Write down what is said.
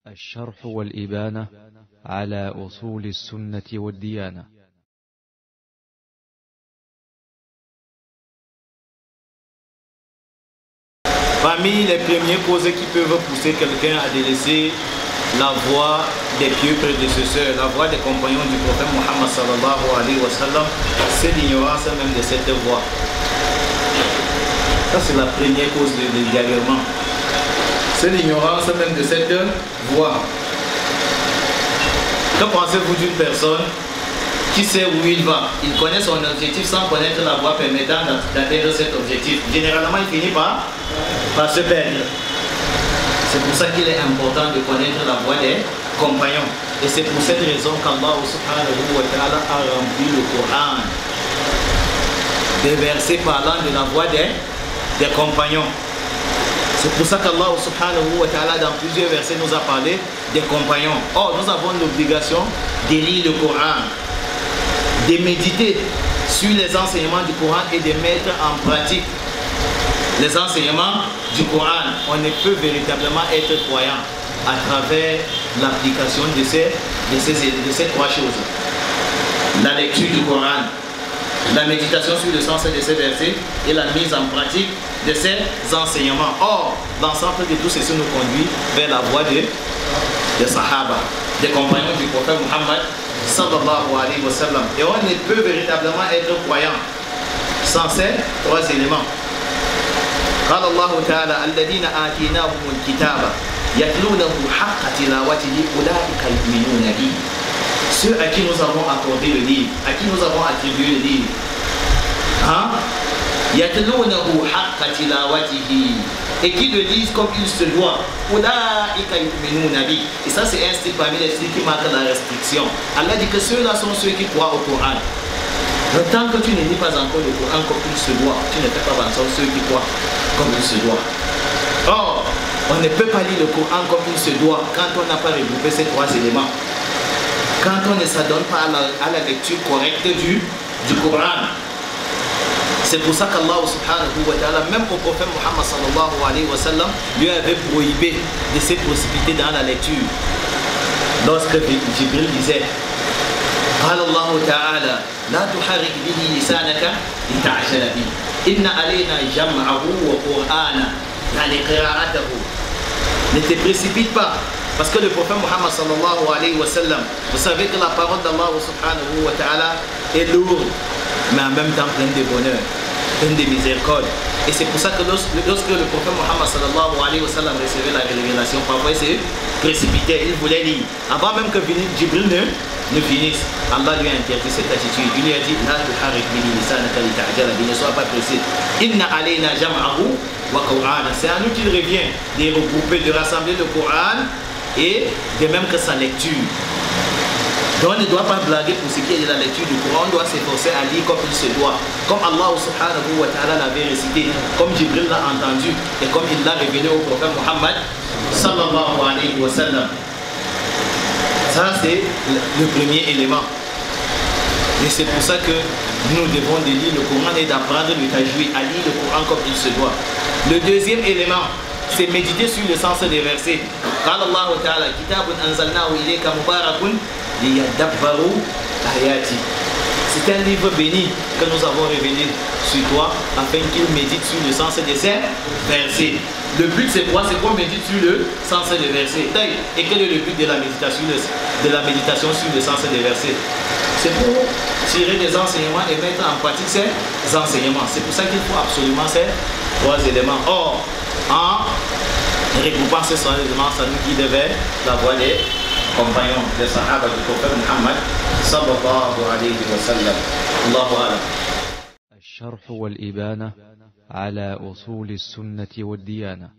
الشرح والإبانة على أصول السنة والديانة. Parmi les premières causes qui peuvent pousser quelqu'un à délaisser la voie des pieux prédécesseurs, la voie des compagnons du prophète Muhammad sallallahu alayhi wa sallam, c'est l'ignorance même de cette voie. Ça, c'est la première cause de l'égarement. C'est l'ignorance même de cette voie. Que pensez-vous d'une personne qui sait où il va? Il connaît son objectif sans connaître la voie permettant d'atteindre cet objectif. Généralement, il finit par se perdre. C'est pour ça qu'il est important de connaître la voie des compagnons. Et c'est pour cette raison qu'Allah subhanahu wa ta'ala a rempli le Coran des versets parlant de la voie des compagnons. C'est pour ça qu'Allah subhanahu wa ta'ala dans plusieurs versets nous a parlé des compagnons. Or, nous avons l'obligation de lire le Coran, de méditer sur les enseignements du Coran et de mettre en pratique les enseignements du Coran. On ne peut véritablement être croyant à travers l'application de ces trois choses. La lecture du Coran, la méditation sur le sens de ces versets et la mise en pratique de ces enseignements. Or, l'ensemble de tout ceci nous conduit vers la voie des Sahaba, des compagnons du prophète Muhammad sallallahu alayhi wa sallam. Et on ne peut véritablement être croyant sans ces trois éléments. قال الله تعالى الذين آتيناهم الكتاب يتلونه حق تلاوته أولئك يؤمنون به. Ceux à qui nous avons accordé le livre, à qui nous avons attribué le livre, يتلونه حق تلاوته, et qui le lisent comme il se doit. أولئك يؤمنون به. Et ça, c'est un style parmi les styles qui marquent la restriction. Allah dit que ceux-là sont ceux qui croient au Coran. Donc, tant que tu ne lis pas encore le Coran comme il se doit, tu ne fais pas avancer ceux qui croient comme il se doit. Or, on ne peut pas lire le Coran comme il se doit quand on n'a pas regroupé ces trois éléments. Quand on ne s'adonne pas à la lecture correcte du Coran. C'est pour ça qu'Allah subhanahu wa ta'ala, même au prophète Muhammad sallallahu alayhi wa sallam, lui avait prohibé de se précipiter dans la lecture. Lorsque Jibril disait قال الله تعالى لا تحرك به لسانك لتعجل به إن علينا جمعه وقرآنه يعني قراءته. Ne te précipite pas, parce que le prophète Muhammad sallallahu alayhi wa sallam, vous savez que la parole d'Allah subhanahu wa ta'ala est lourde, mais en même temps pleine de bonheur, pleine de miséricorde. Et c'est pour ça que lorsque le prophète Muhammad sallallahu alayhi wa sallam recevait la révélation, parfois il se précipitait, il voulait lire. Avant même que Jibril ne finisse, Allah lui a interdit cette attitude. Il lui a dit, ne sois pas pressé. C'est à nous qu'il revient de regrouper, de rassembler le Coran et de même que sa lecture. Donc on ne doit pas blaguer pour ce qui est de la lecture du Coran, on doit s'efforcer à lire comme il se doit, comme Allah subhanahu wa ta'ala l'avait récité, comme Jibril l'a entendu et comme il l'a révélé au prophète Muhammad sallallahu alayhi wa sallam. Ça c'est le premier élément. Et c'est pour ça que nous devons lire le Coran et d'apprendre le tajwid, à lire le Coran comme il se doit. Le deuxième élément, c'est méditer sur le sens des versets. قال الله تعالى كتاب أنزلناه إليك مبارك ليدبروا آياته. C'est un livre béni que nous avons révélé sur toi afin qu'il médite sur le sens de ces versets. Le but c'est quoi? C'est qu'on médite sur le sens des versets. Et quel est le but de la méditation sur le sens des versets? C'est pour tirer des enseignements et mettre en pratique ces enseignements. C'est pour ça qu'il faut absolument ces trois éléments. Or, en regroupant ces trois éléments, ça nous guide vers la voie des compagnons, des sahaba du prophète Muhammad sallallahu alayhi wa sallam. Allahu a'lam. الشرح والإبانة على أصول السنة والديانة.